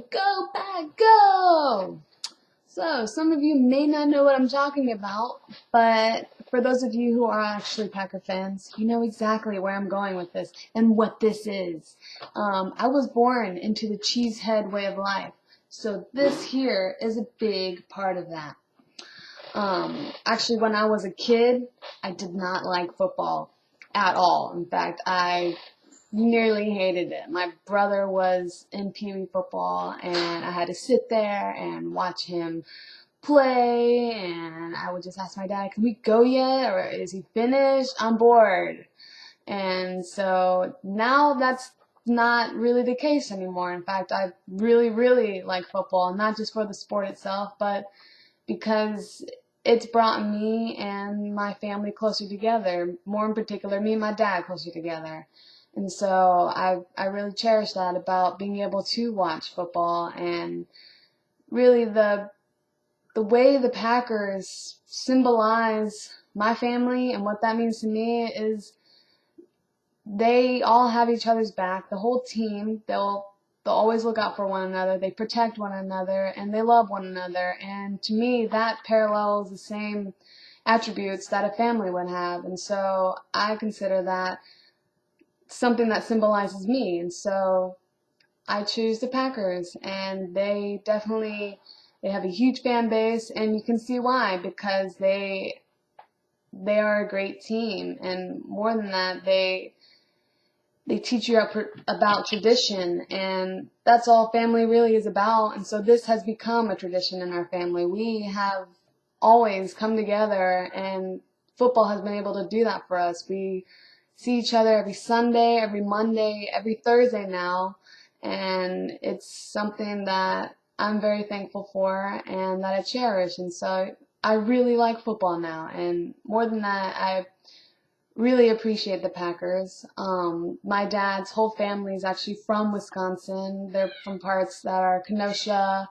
go, go, Pack, go! So, some of you may not know what I'm talking about, but for those of you who are actually Packer fans, you know exactly where I'm going with this and what this is. I was born into the cheesehead way of life, so this here is a big part of that. Actually, when I was a kid, I did not like football at all. In fact, I nearly hated it. My brother was in Pee Wee football, and I had to sit there and watch him play, and I would just ask my dad, can we go yet, or is he finished? I'm bored. And so now that's not really the case anymore. In fact, I really, really like football, not just for the sport itself, but because it's brought me and my family closer together, more in particular, me and my dad closer together. And so I really cherish that about being able to watch football, and really the way the Packers symbolize my family and what that means to me is they all have each other's back. The whole team, they'll always look out for one another. They protect one another, and they love one another. And to me, that parallels the same attributes that a family would have. And so I consider that something that symbolizes me. And so I choose the Packers, and they have a huge fan base, and you can see why, because they are a great team, and more than that, they teach you about tradition, and that's all family really is about. And so this has become a tradition in our family. We have always come together, and football has been able to do that for us. We see each other every Sunday, every Monday, every Thursday now, and it's something that I'm very thankful for and that I cherish. And so I really like football now, and more than that, I really appreciate the Packers. My dad's whole family is actually from Wisconsin. They're from parts that are Kenosha,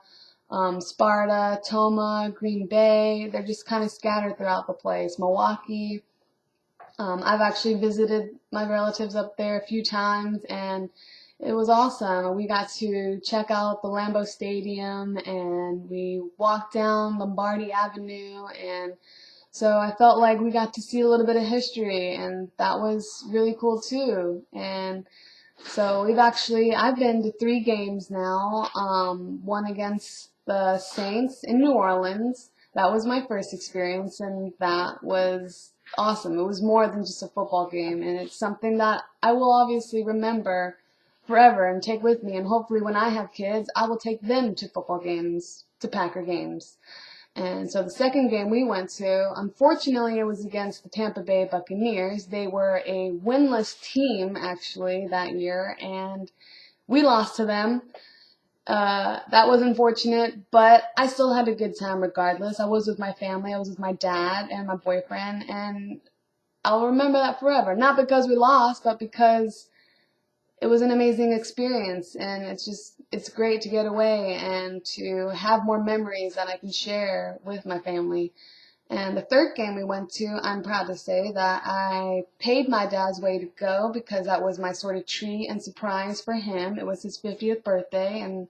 Sparta, Toma, Green Bay. They're just kind of scattered throughout the place. Milwaukee. I've actually visited my relatives up there a few times, and it was awesome. We got to check out the Lambeau Stadium, and we walked down Lombardi Avenue, and so I felt like we got to see a little bit of history, and that was really cool too. And so I've been to 3 games now, one against the Saints in New Orleans. That was my first experience, and that was awesome. It was more than just a football game, and it's something that I will obviously remember forever and take with me. And hopefully when I have kids, I will take them to football games, to Packer games. And so the second game we went to, unfortunately, it was against the Tampa Bay Buccaneers. They were a winless team, actually, that year, and we lost to them. That was unfortunate, but I still had a good time regardless. I was with my family. I was with my dad and my boyfriend, and I'll remember that forever. Not because we lost, but because it was an amazing experience, and it's great to get away and to have more memories that I can share with my family. And the third game we went to, I'm proud to say that I paid my dad's way to go, because that was my sort of treat and surprise for him. It was his 50th birthday, and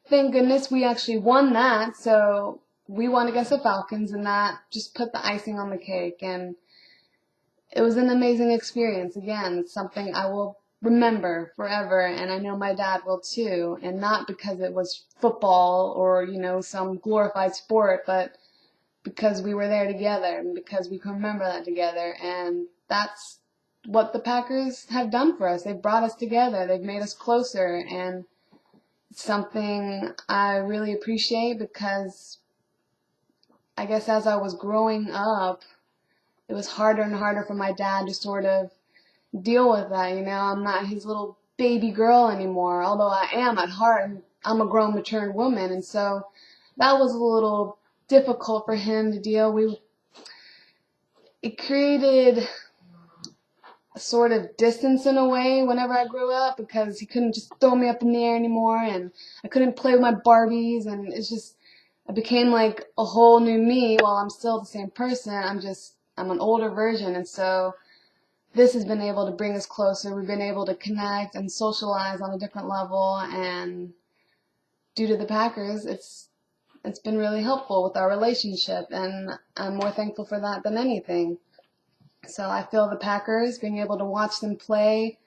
thank goodness we actually won that. So we won against the Falcons, and that just put the icing on the cake, and it was an amazing experience. Again, it's something I will remember forever, and I know my dad will too. And not because it was football or, some glorified sport, but because we were there together, and because we can remember that together. And that's what the Packers have done for us. They've brought us together. They've made us closer, and it's something I really appreciate, because I guess as I was growing up, it was harder and harder for my dad to sort of deal with that. I'm not his little baby girl anymore, although I am at heart. I'm a grown, mature woman, and so that was a little difficult for him to deal with. It created a sort of distance in a way whenever I grew up, because he couldn't just throw me up in the air anymore, and I couldn't play with my Barbies, and I became like a whole new me. While I'm still the same person, I'm an older version, and so this has been able to bring us closer. We've been able to connect and socialize on a different level, and due to the Packers, it's been really helpful with our relationship, and I'm more thankful for that than anything. So I feel the Packers, being able to watch them play,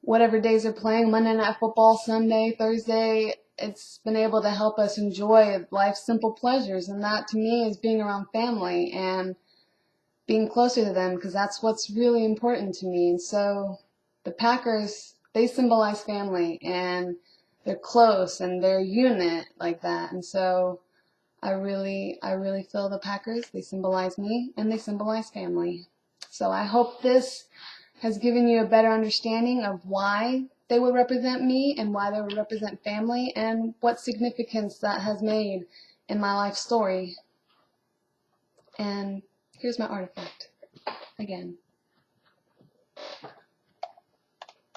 whatever days they're playing, Monday Night Football, Sunday, Thursday, it's been able to help us enjoy life's simple pleasures, and that to me is being around family and being closer to them, because that's what's really important to me. And so the Packers, they symbolize family, and they're close and they're a unit like that. And so I really feel the Packers, they symbolize me and they symbolize family. So I hope this has given you a better understanding of why they would represent me and why they would represent family, and what significance that has made in my life story. And here's my artifact again.